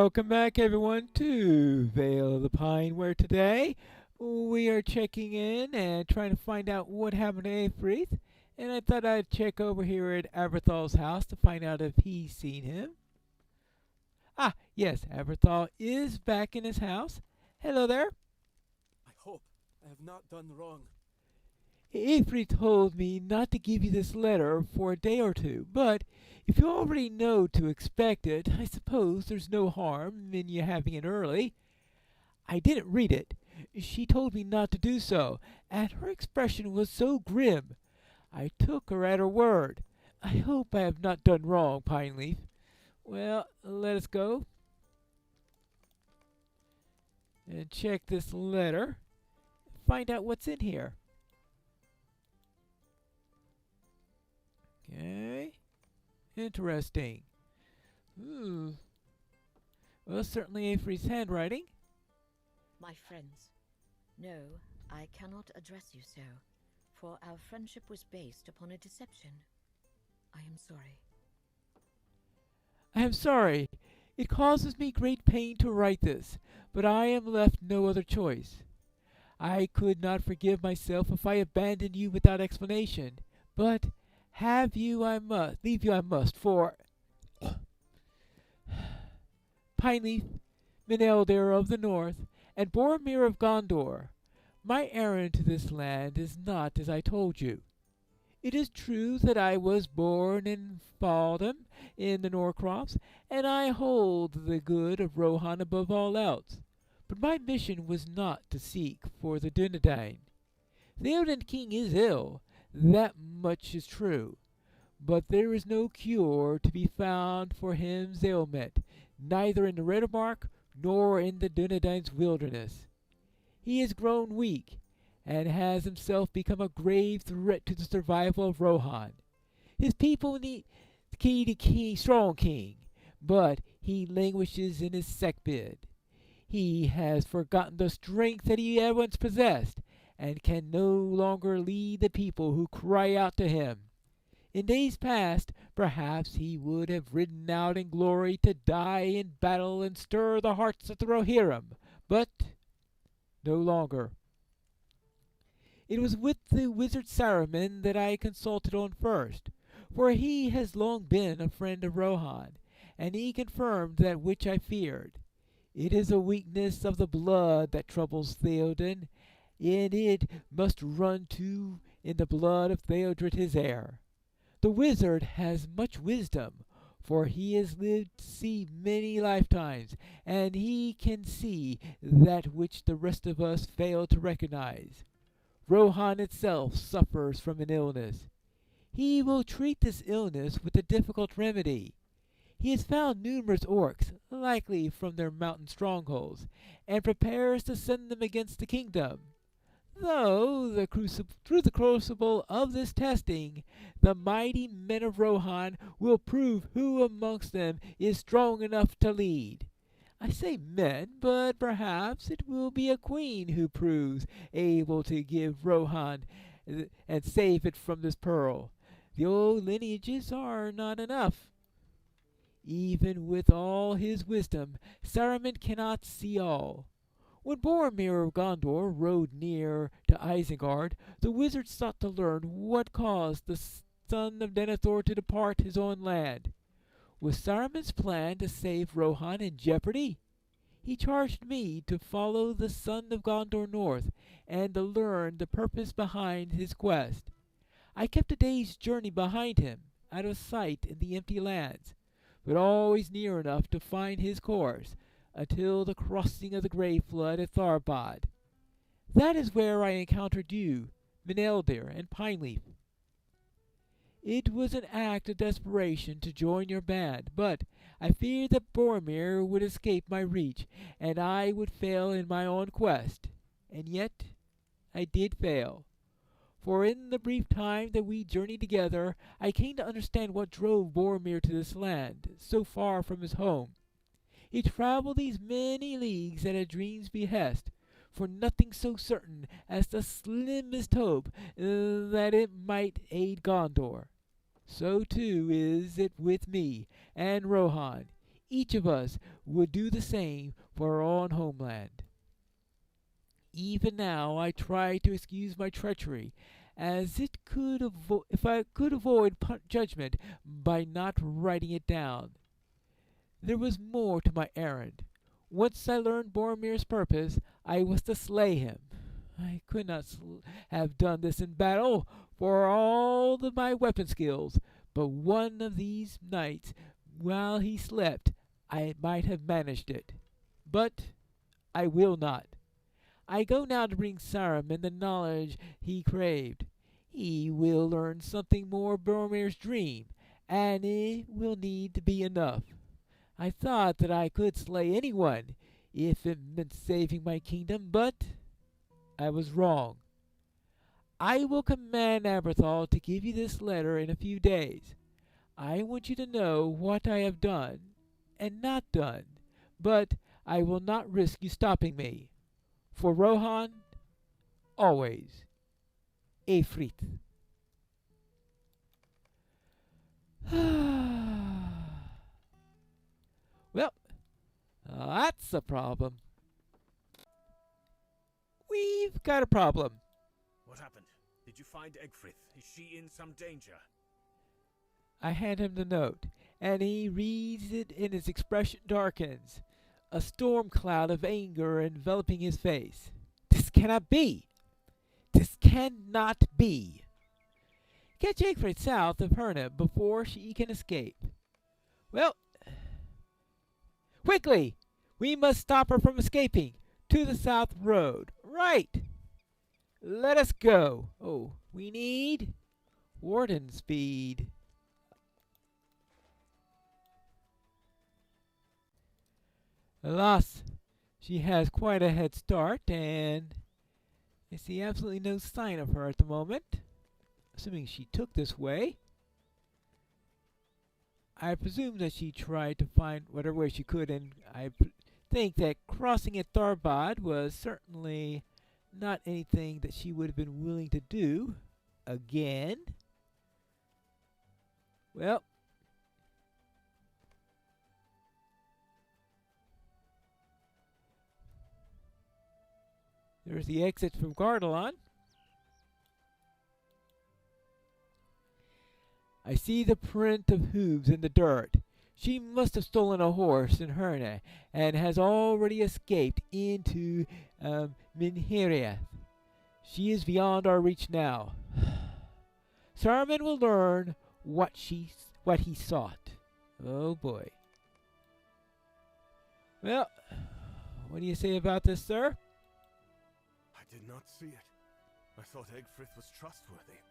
Welcome back, everyone, to Vale of the Pine, where today we are checking in and trying to find out what happened to Aethbrith. And I thought I'd check over here at Aberthal's house to find out if he's seen him. Ah, yes, Aberthal is back in his house. Hello there. I hope I have not done wrong. Aethbrith told me not to give you this letter for a day or two, but if you already know to expect it, I suppose there's no harm in you having it early. I didn't read it. She told me not to do so, and her expression was so grim. I took her at her word. I hope I have not done wrong, Pineleaf. Well, let us go and check this letter. Find out what's in here. Okay. Interesting. Well, certainly Aethbrith's handwriting. My friends, no, I cannot address you so, for our friendship was based upon a deception. I am sorry. I am sorry. It causes me great pain to write this, but I am left no other choice. I could not forgive myself if I abandoned you without explanation, but leave you I must, for Pineleaf, Meneldir of the North, and Boromir of Gondor, my errand to this land is not as I told you. It is true that I was born in Faldham in the Norcross, and I hold the good of Rohan above all else. But my mission was not to seek for the Dunedain. The Elden King is ill, that much is true, but there is no cure to be found for his ailment, neither in the Redmark nor in the Dunedain's wilderness. He has grown weak, and has himself become a grave threat to the survival of Rohan. His people need the strong king, but he languishes in his sickbed. He has forgotten the strength that he once possessed, and can no longer lead the people who cry out to him. In days past, perhaps he would have ridden out in glory to die in battle and stir the hearts of the Rohirrim, but no longer. It was with the wizard Saruman that I consulted on first, for he has long been a friend of Rohan, and he confirmed that which I feared. It is a weakness of the blood that troubles Theoden, and it must run too in the blood of Theodred his heir. The wizard has much wisdom, for he has lived to see many lifetimes, and he can see that which the rest of us fail to recognize. Rohan itself suffers from an illness. He will treat this illness with a difficult remedy. He has found numerous orcs, likely from their mountain strongholds, and prepares to send them against the kingdom. Though through the crucible of this testing, the mighty men of Rohan will prove who amongst them is strong enough to lead. I say men, but perhaps it will be a queen who proves able to give Rohan and save it from this peril. The old lineages are not enough. Even with all his wisdom, Saruman cannot see all. When Boromir of Gondor rode near to Isengard, the wizard sought to learn what caused the son of Denethor to depart his own land. Was Saruman's plan to save Rohan in jeopardy? He charged me to follow the son of Gondor north, and to learn the purpose behind his quest. I kept a day's journey behind him, out of sight in the empty lands, but always near enough to find his course, until the crossing of the Grey Flood at Tharbad. That is where I encountered you, Meneldir, and Pineleaf. It was an act of desperation to join your band, but I feared that Boromir would escape my reach, and I would fail in my own quest. And yet I did fail. For in the brief time that we journeyed together, I came to understand what drove Boromir to this land, so far from his home. He traveled these many leagues at a dream's behest, for nothing so certain as the slimmest hope that it might aid Gondor. So too is it with me and Rohan. each of us would do the same for our own homeland. Even now I try to excuse my treachery, as if I could avoid judgment by not writing it down. There was more to my errand. Once I learned Boromir's purpose, I was to slay him. I could not have done this in battle for all of my weapon skills, but one of these nights, while he slept, I might have managed it. But I will not. I go now to bring Saruman the knowledge he craved. He will learn something more of Boromir's dream, and it will need to be enough. I thought that I could slay anyone, if it meant saving my kingdom, but I was wrong. I will command Aberthal to give you this letter in a few days. I want you to know what I have done and not done, but I will not risk you stopping me. For Rohan, always, Efrit. Well, that's a problem. We've got a problem. What happened? Did you find Egfrith? Is she in some danger? I hand him the note, and he reads it, and his expression darkens, a storm cloud of anger enveloping his face. This cannot be! This cannot be! Get Egfrith south of Herna before she can escape. Well, quickly! We must stop her from escaping. To the south road. Right! Let us go. Oh, we need warden speed. Alas, she has quite a head start, and I see absolutely no sign of her at the moment. Assuming she took this way. I presume that she tried to find whatever way she could, and I think that crossing at Tharbad was certainly not anything that she would have been willing to do again. Well, there's the exit from Gardelon. I see the print of hooves in the dirt. She must have stolen a horse in Herna and has already escaped into Minheriath. She is beyond our reach now. Saruman will learn what he sought. Oh boy. Well, what do you say about this, sir? I did not see it. I thought Egfrith was trustworthy.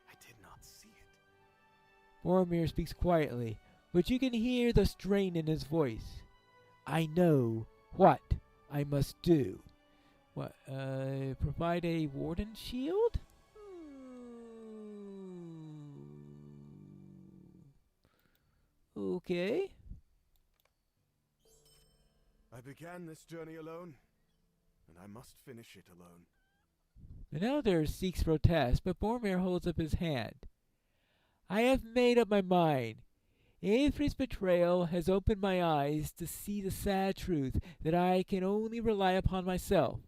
I did not see it. Boromir speaks quietly, but you can hear the strain in his voice. I know what I must do. What, provide a warden shield? Okay. I began this journey alone, and I must finish it alone. Meneldir seeks protest, but Boromir holds up his hand. I have made up my mind. Aethrid's betrayal has opened my eyes to see the sad truth that I can only rely upon myself.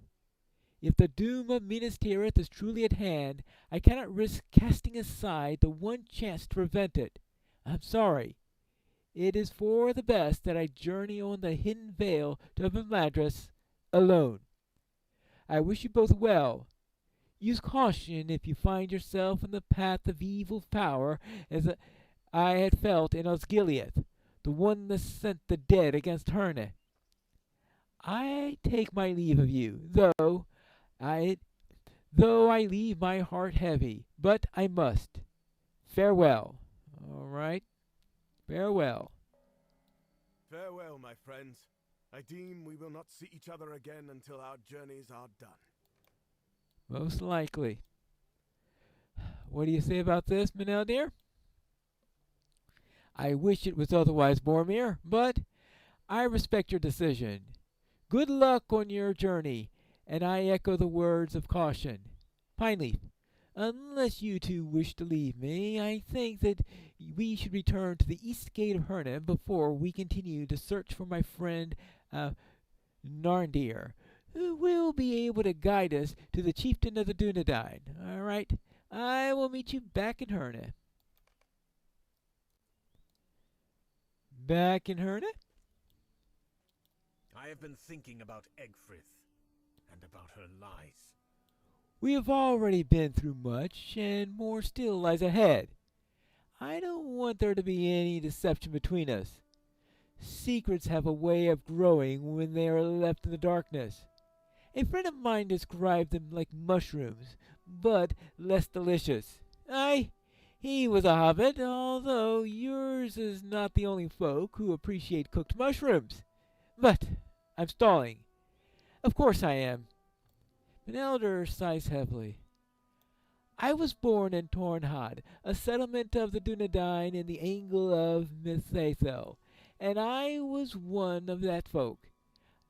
If the doom of Minas Tirith is truly at hand, I cannot risk casting aside the one chance to prevent it. I'm sorry. It is for the best that I journey on the hidden vale to Meneldir alone. I wish you both well. Use caution if you find yourself in the path of evil power, as I had felt in Osgiliath, the one that sent the dead against Herna. I take my leave of you, though I leave my heart heavy, but I must. Farewell. All right. Farewell. Farewell, my friends. I deem we will not see each other again until our journeys are done. Most likely. What do you say about this, Meneldir? I wish it was otherwise, Boromir, but I respect your decision. Good luck on your journey, and I echo the words of caution. Pineleaf, Unless you two wish to leave me, I think that we should return to the east gate of Herne before we continue to search for my friend Narndir, who will be able to guide us to the chieftain of the Dunedain. All right, I will meet you back in Herne. Back in Herne? I have been thinking about Egfrith and about her lies. We have already been through much, and more still lies ahead. I don't want there to be any deception between us. Secrets have a way of growing when they are left in the darkness. A friend of mine described them like mushrooms, but less delicious. Aye, he was a hobbit, although yours is not the only folk who appreciate cooked mushrooms. But I'm stalling. Of course I am. Meneldir sighs heavily. I was born in Tornhad, a settlement of the Dunedain in the angle of Mithathel, and I was one of that folk.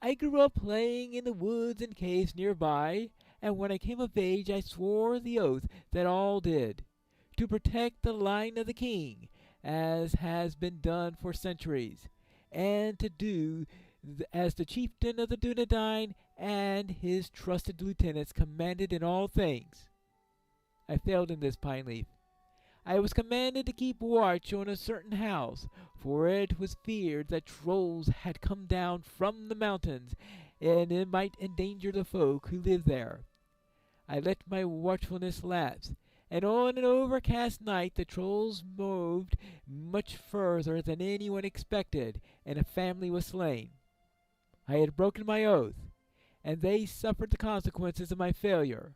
I grew up playing in the woods and caves nearby, and when I came of age I swore the oath that all did, to protect the line of the king, as has been done for centuries, and to do as the chieftain of the Dunedain and his trusted lieutenants commanded in all things. I failed in this, Pine Leaf. I was commanded to keep watch on a certain house, for it was feared that trolls had come down from the mountains, and it might endanger the folk who lived there. I let my watchfulness lapse, and on an overcast night the trolls moved much further than anyone expected, and a family was slain. I had broken my oath, and they suffered the consequences of my failure.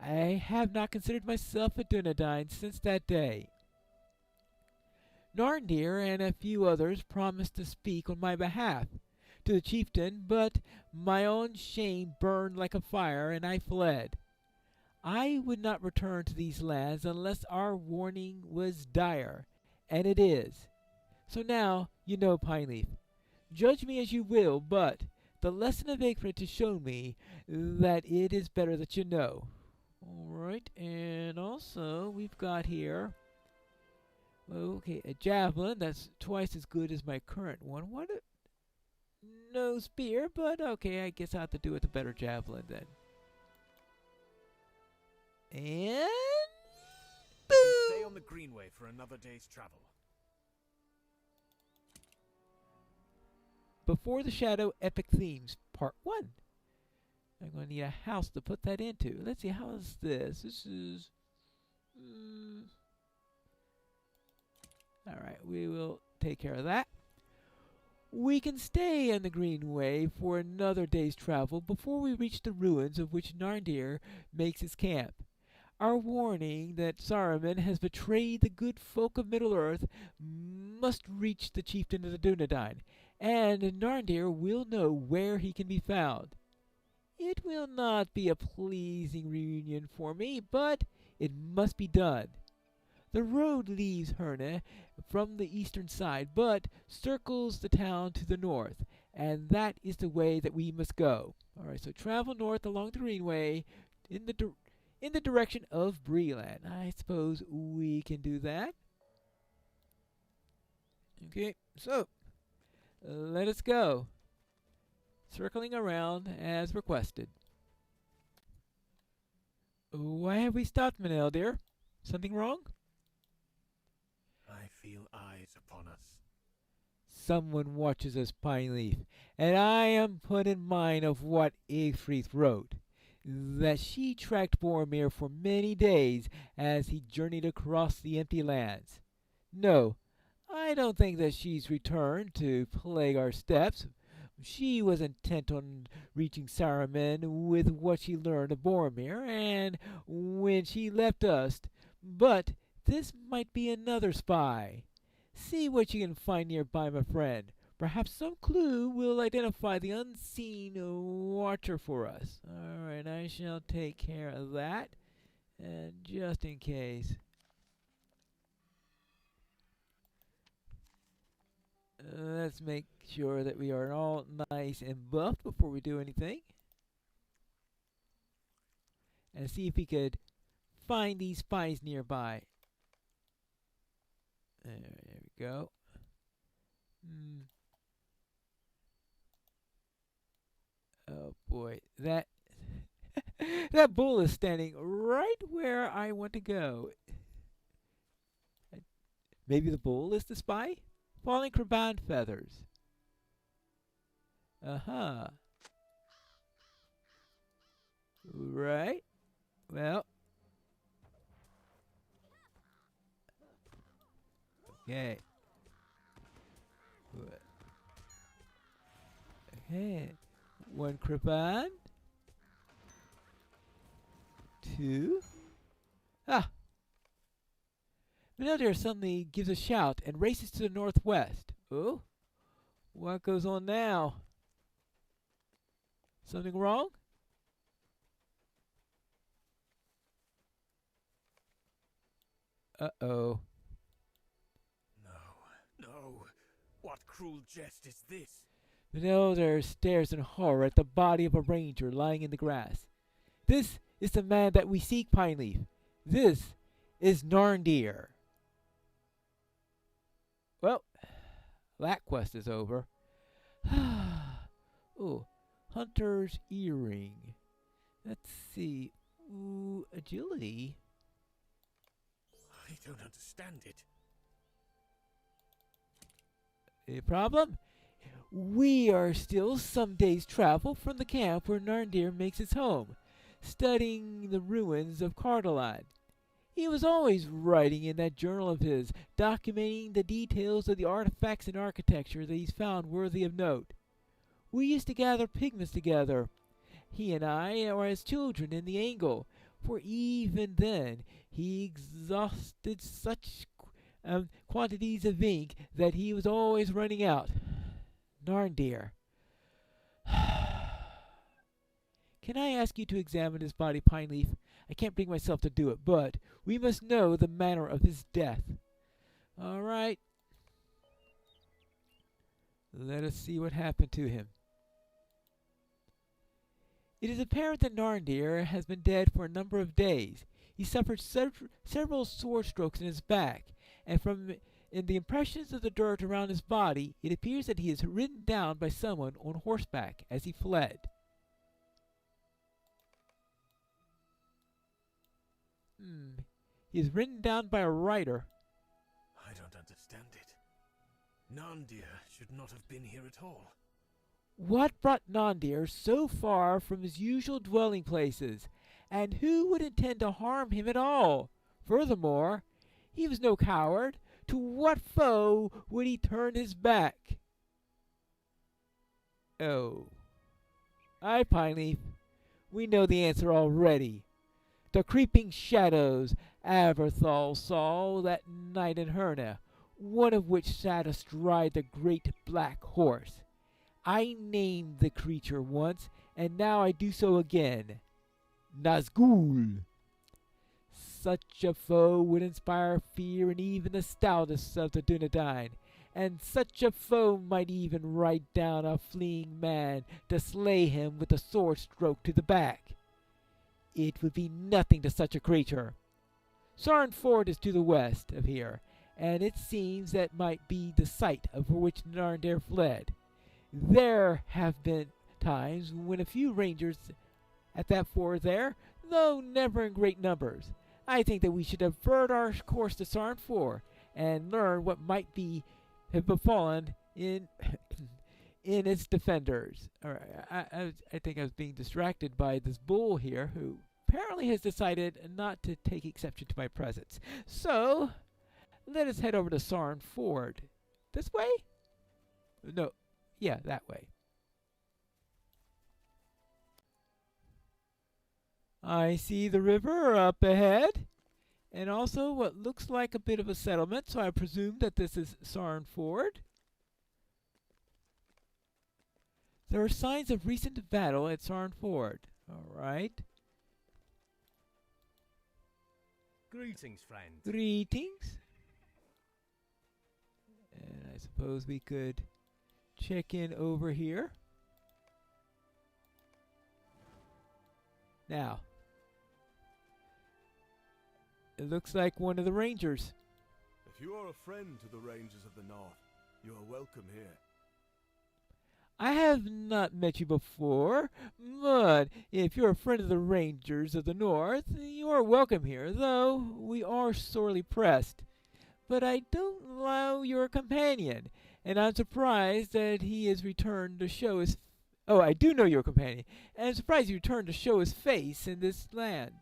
I have not considered myself a Dunedain since that day. Narndir and a few others promised to speak on my behalf to the chieftain, but my own shame burned like a fire, and I fled. I would not return to these lands unless our warning was dire, and it is. So now you know, Pineleaf. Judge me as you will, but the lesson of Egfrith has shown me that it is better that you know. Alright, and also we've got here, okay, a javelin that's twice as good as my current one. No spear, but okay, I guess I'll have to do with a better javelin then. And We can stay on the Greenway for another day's travel. Before the Shadow Epic Themes, Part 1. I'm going to need a house to put that into. Let's see, how is this? This is... Alright, we will take care of that. We can stay on the Greenway for another day's travel before we reach the ruins of which Narndir makes his camp. Our warning that Saruman has betrayed the good folk of Middle-earth must reach the chieftain of the Dunedain, and Narndir will know where he can be found. It will not be a pleasing reunion for me, but it must be done. The road leaves Herne from the eastern side, but circles the town to the north, and that is the way that we must go. All right, so travel north along the Greenway in the direction of Breland. I suppose we can do that. Okay, so let us go. Circling around as requested. Why have we stopped, Meneldir? Something wrong? I feel eyes upon us. Someone watches us, Pineleaf, and I am put in mind of what Egfrith wrote, that she tracked Boromir for many days as he journeyed across the empty lands. No, I don't think that she's returned to plague our steps. She was intent on reaching Saruman with what she learned of Boromir, and when she left us, but this might be another spy. See what you can find nearby, my friend. Perhaps some clue will identify the unseen watcher for us. Alright, I shall take care of that. And just in case. Let's make sure that we are all nice and buffed before we do anything. And see if we could find these spies nearby. There we go. Oh boy, that that bull is standing right where I want to go. Maybe the bull is the spy? Falling craban feathers. Uh-huh. Right. Well. Okay. Okay. One craban. Two. Ah! Meneldir suddenly gives a shout and races to the northwest. Oh? What goes on now? Something wrong? Uh-oh. No. What cruel jest is this? Meneldir stares in horror at the body of a ranger lying in the grass. This is the man that we seek, Pineleaf. This is Narndir. Well, that quest is over. Oh, hunter's earring. Let's see. Ooh, agility. I don't understand it. Any problem? We are still some days' travel from the camp where Narndir makes its home, studying the ruins of Cardelad. He was always writing in that journal of his, documenting the details of the artifacts and architecture that he's found worthy of note. We used to gather pigments together, he and I, or as children in the angle, for even then he exhausted such quantities of ink that he was always running out. Narndir. Can I ask you to examine his body, Pineleaf? I can't bring myself to do it, but we must know the manner of his death. All right. Let us see what happened to him. It is apparent that Narndir has been dead for a number of days. He suffered several sword strokes in his back, and in the impressions of the dirt around his body, it appears that he is ridden down by someone on horseback as he fled. He is ridden down by a rider. I don't understand it. Narndir should not have been here at all. What brought Narndir so far from his usual dwelling places, and who would intend to harm him at all? Furthermore, he was no coward. To what foe would he turn his back? Oh. Aye, Pineleaf. We know the answer already. The creeping shadows Aberthal saw that night in Herna, one of which sat astride the great black horse. I named the creature once, and now I do so again. Nazgul. Such a foe would inspire fear in even the stoutest of the Dunedain, and such a foe might even ride down a fleeing man to slay him with a sword stroke to the back. It would be nothing to such a creature. Sarn Ford is to the west of here, and it seems that might be the site of which Narndir fled. There have been times when a few rangers at that ford there, though never in great numbers. I think that we should divert our course to Sarn Ford and learn what might have befallen in its defenders. All right, I think I was being distracted by this bull here, who apparently has decided not to take exception to my presence. So, let us head over to Sarn Ford. This way? No, yeah, that way. I see the river up ahead, and also what looks like a bit of a settlement, so I presume that this is Sarn Ford. There are signs of recent battle at Sarn Ford. All right. Greetings, friend. Greetings. And I suppose we could check in over here. Now, It looks like one of the rangers. If you are a friend to the Rangers of the North, you are welcome here. I have not met you before, but if you're a friend of the Rangers of the North, you are welcome here, though we are sorely pressed. But I don't know your companion, and I'm surprised that he has returned to show his... Oh, I do know your companion, and I'm surprised he returned to show his face in this land.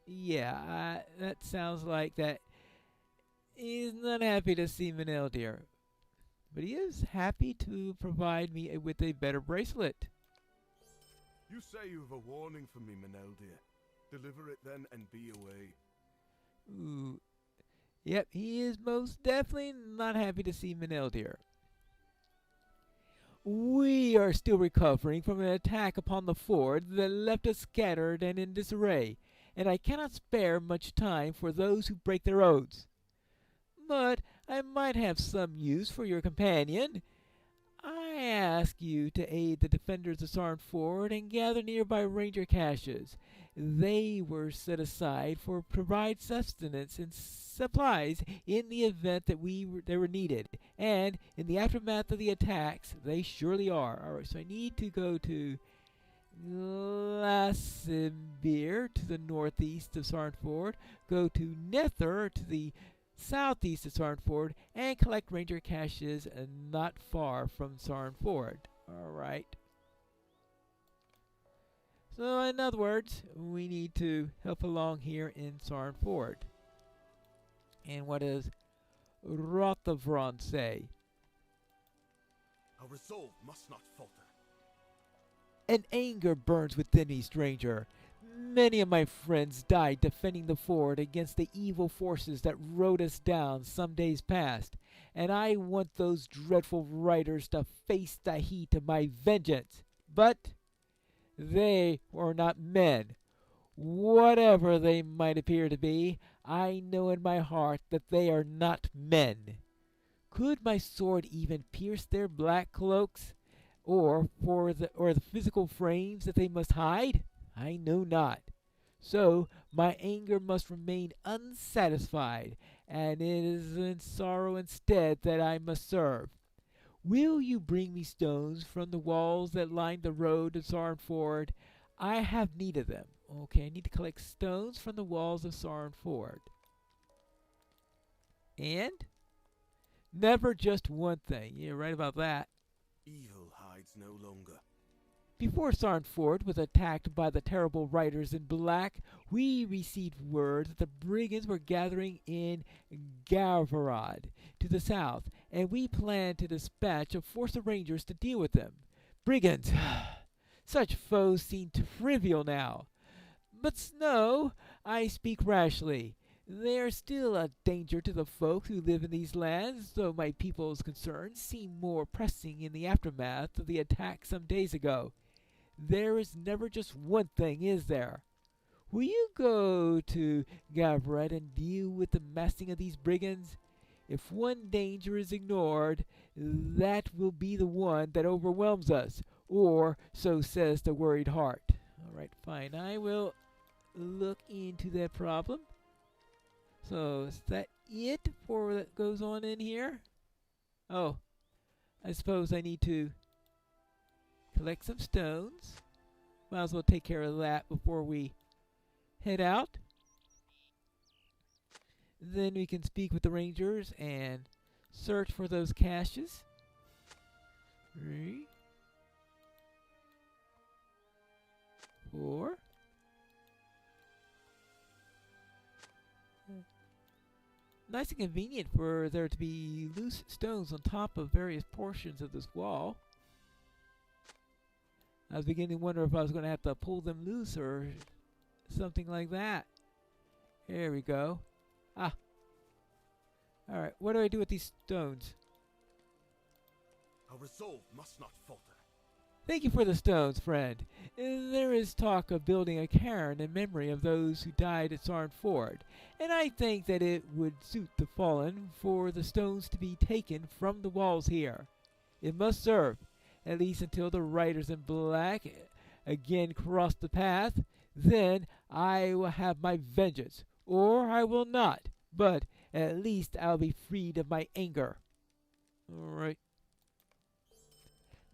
Yeah, that sounds like that he's not happy to see Meneldir. But he is happy to provide me with a better bracelet. You say you have a warning for me, Meneldir. Deliver it then and be away. Ooh. Yep, he is most definitely not happy to see Meneldir. We are still recovering from an attack upon the fort that left us scattered and in disarray, and I cannot spare much time for those who break their oaths. But I might have some use for your companion. I ask you to aid the defenders of Sarn Ford and gather nearby ranger caches. They were set aside for provide sustenance and supplies in the event that they were needed, and in the aftermath of the attacks, they surely are. All right, so I need to go to Lassenbeer to the northeast of Sarn Ford, go to Nether to the southeast of Sarn Ford, and collect ranger caches not far from Sarn Ford. Alright. So in other words, we need to help along here in Sarn Ford. And what does Rothavron say? Our resolve must not falter. An anger burns within me, stranger. Many of my friends died defending the fort against the evil forces that rode us down some days past, and I want those dreadful riders to face the heat of my vengeance. But they are not men. Whatever they might appear to be, I know in my heart that they are not men. Could my sword even pierce their black cloaks, or the physical frames that they must hide? I know not. So my anger must remain unsatisfied, and it is in sorrow instead that I must serve. Will you bring me stones from the walls that line the road to Sarn Ford? I have need of them. Okay, I need to collect stones from the walls of Sarn Ford. And? Never just one thing. You're right about that. Evil hides no longer. Before Sarn Ford was attacked by the terrible riders in black, we received word that the brigands were gathering in Halbarad to the south, and we planned to dispatch a force of rangers to deal with them. Brigands! Such foes seem trivial now. But no, I speak rashly. They are still a danger to the folk who live in these lands, though my people's concerns seem more pressing in the aftermath of the attack some days ago. There is never just one thing, is there? Will you go to Halbarad and deal with the massing of these brigands? If one danger is ignored, that will be the one that overwhelms us, or so says the worried heart. All right, fine. I will look into that problem. So, is that it for what goes on in here? Oh, I suppose I need to collect some stones. Might as well take care of that before we head out. Then we can speak with the rangers and search for those caches. 3, 4. Nice and convenient for there to be loose stones on top of various portions of this wall. I was beginning to wonder if I was going to have to pull them loose or something like that. There we go. Ah. Alright, what do I do with these stones? Our resolve must not falter. Thank you for the stones, friend. There is talk of building a cairn in memory of those who died at Sarn Ford, and I think that it would suit the fallen for the stones to be taken from the walls here. It must serve, at least until the riders in black again cross the path. Then I will have my vengeance. or I will not. But at least I'll be freed of my anger. All right.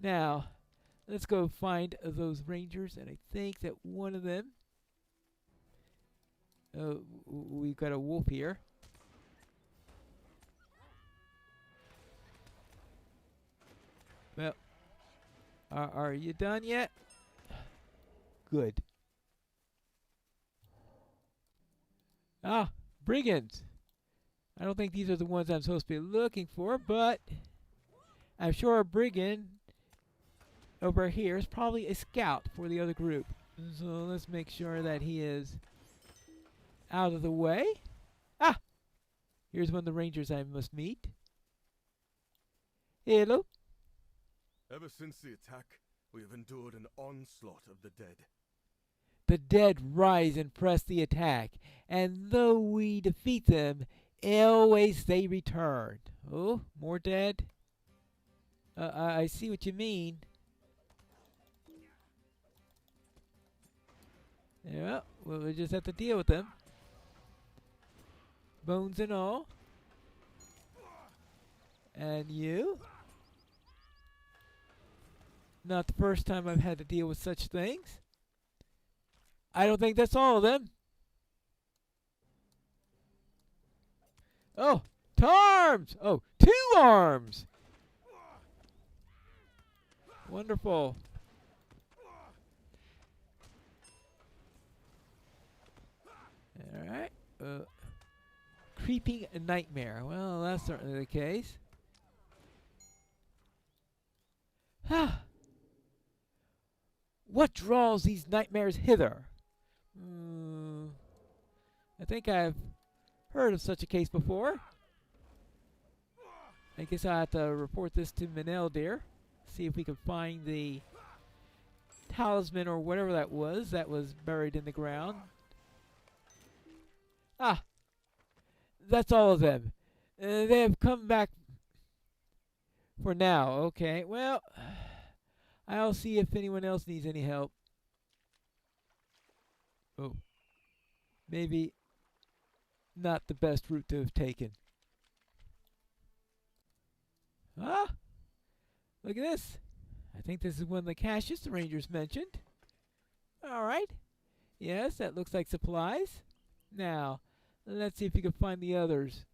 Now, let's go find those rangers, and I think that one of them. We've got a wolf here. Well, are you done yet? Good. Ah, brigands. I don't think these are the ones I'm supposed to be looking for, but I'm sure a brigand over here is probably a scout for the other group. So let's make sure that he is out of the way. Ah! Here's one of the rangers I must meet. Hello. Ever since the attack, we have endured an onslaught of the dead. The dead rise and press the attack, and though we defeat them, always they return. Oh, more dead? I see what you mean. Yeah, well, we just have to deal with them. Bones and all. And you? Not the first time I've had to deal with such things. I don't think that's all of them. Oh, 2 arms! Oh, 2 arms! Wonderful. Alright. Creeping nightmare. Well, that's certainly the case. What draws these nightmares hither? I think I've heard of such a case before. I guess I'll have to report this to Meneldir. See if we can find the talisman or whatever that was buried in the ground. Ah! That's all of them. They have come back for now. Okay, well, I'll see if anyone else needs any help. Oh. Maybe not the best route to have taken. Ah! Look at this. I think this is one of the caches the rangers mentioned. Alright. Yes, that looks like supplies. Now, let's see if we can find the others.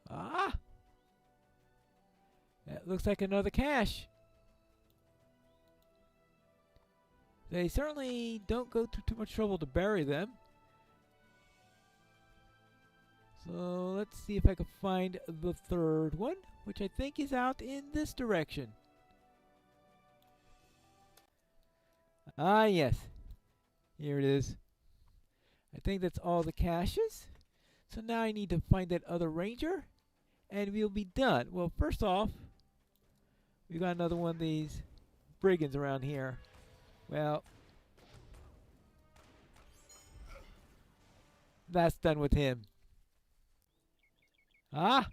Ah! That looks like another cache. They certainly don't go through too much trouble to bury them. So let's see if I can find the third one, which I think is out in this direction. Ah, yes. Here it is. I think that's all the caches. So now I need to find that other ranger, and we'll be done. Well, first off, we got another one of these brigands around here. Well, that's done with him. Ah,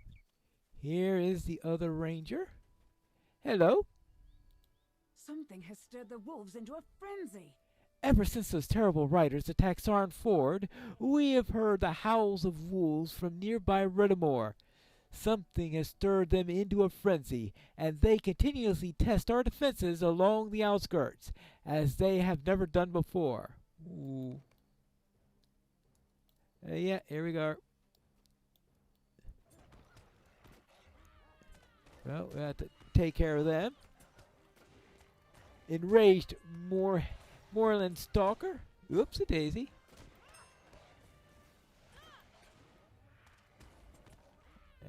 here is the other ranger. Hello. Something has stirred the wolves into a frenzy. Ever since those terrible riders attacked Sarn Ford, we have heard the howls of wolves from nearby Redamore. Something has stirred them into a frenzy, and they continuously test our defenses along the outskirts, as they have never done before. Ooh. Yeah, here we go. Well, we have to take care of them. Enraged Moorland Stalker. Oops, a daisy.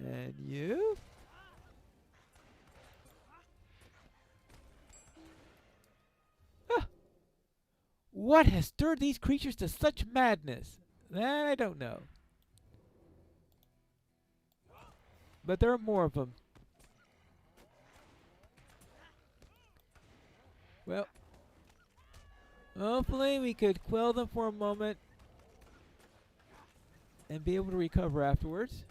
And you? Ah. What has stirred these creatures to such madness? That I don't know. But there are more of them. Well, hopefully we could quell them for a moment and be able to recover afterwards.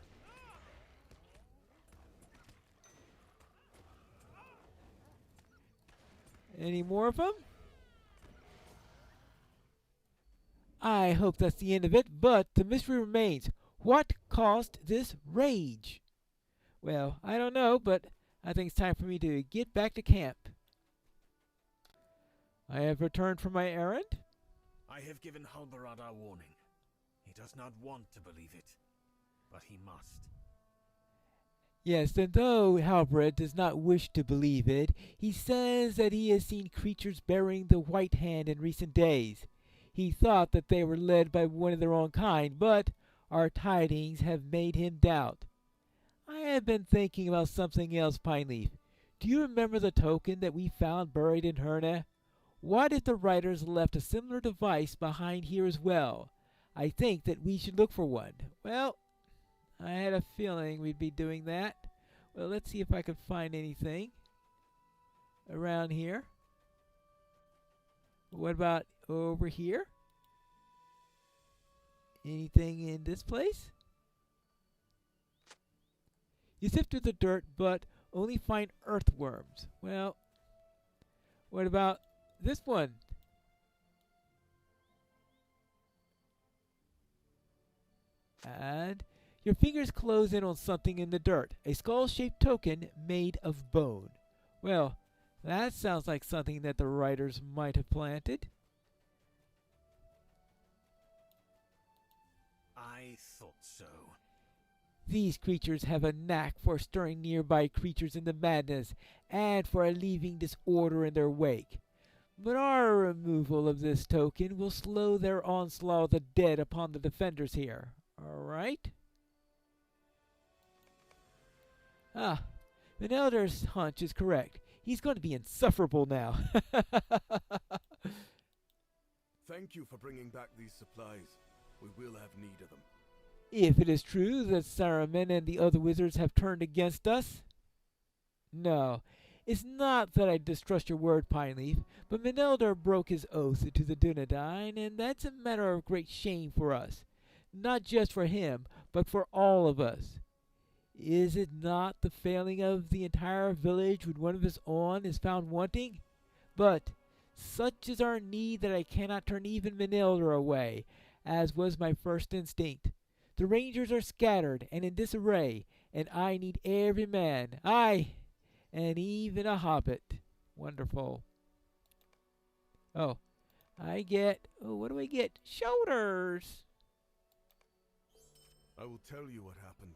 Any more of them? I hope that's the end of it, but the mystery remains. What caused this rage? Well, I don't know, but I think it's time for me to get back to camp. I have returned from my errand. I have given Halbarad our warning. He does not want to believe it, but he must. Yes, and though Halbarad does not wish to believe it, he says that he has seen creatures bearing the white hand in recent days. He thought that they were led by one of their own kind, but our tidings have made him doubt. I have been thinking about something else, Pineleaf. Do you remember the token that we found buried in Herne? What if the writers left a similar device behind here as well? I think that we should look for one. Well, I had a feeling we'd be doing that. Well, let's see if I can find anything around here. What about over here? Anything in this place? You sift through the dirt, but only find earthworms. Well, what about this one? And your fingers close in on something in the dirt. A skull-shaped token made of bone. Well, that sounds like something that the writers might have planted. I thought so. These creatures have a knack for stirring nearby creatures into madness and for leaving disorder in their wake. But our removal of this token will slow their onslaught of the dead upon the defenders here. All right? Ah, Meneldir's hunch is correct. He's going to be insufferable now. Thank you for bringing back these supplies. We will have need of them. If it is true that Saruman and the other wizards have turned against us? No, it's not that I distrust your word, Pineleaf, but Meneldir broke his oath to the Dunedain, and that's a matter of great shame for us. Not just for him, but for all of us. Is it not the failing of the entire village when one of his own is found wanting? But such is our need that I cannot turn even Meneldir away, as was my first instinct. The rangers are scattered and in disarray, and I need every man, aye, and even a hobbit. Wonderful. Oh, what do I get? Shoulders! I will tell you what happened.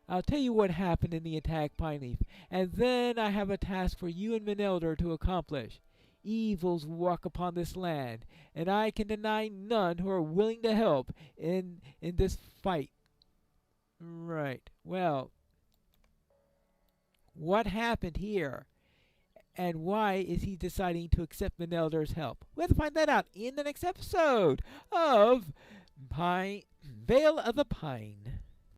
I'll tell you what happened in the attack, Pineleaf, and then I have a task for you and Meneldir to accomplish. Evils walk upon this land, and I can deny none who are willing to help in this fight. Right. Well, what happened here? And why is he deciding to accept Meneldir's help? We'll have to find that out in the next episode of Vale of the Pine.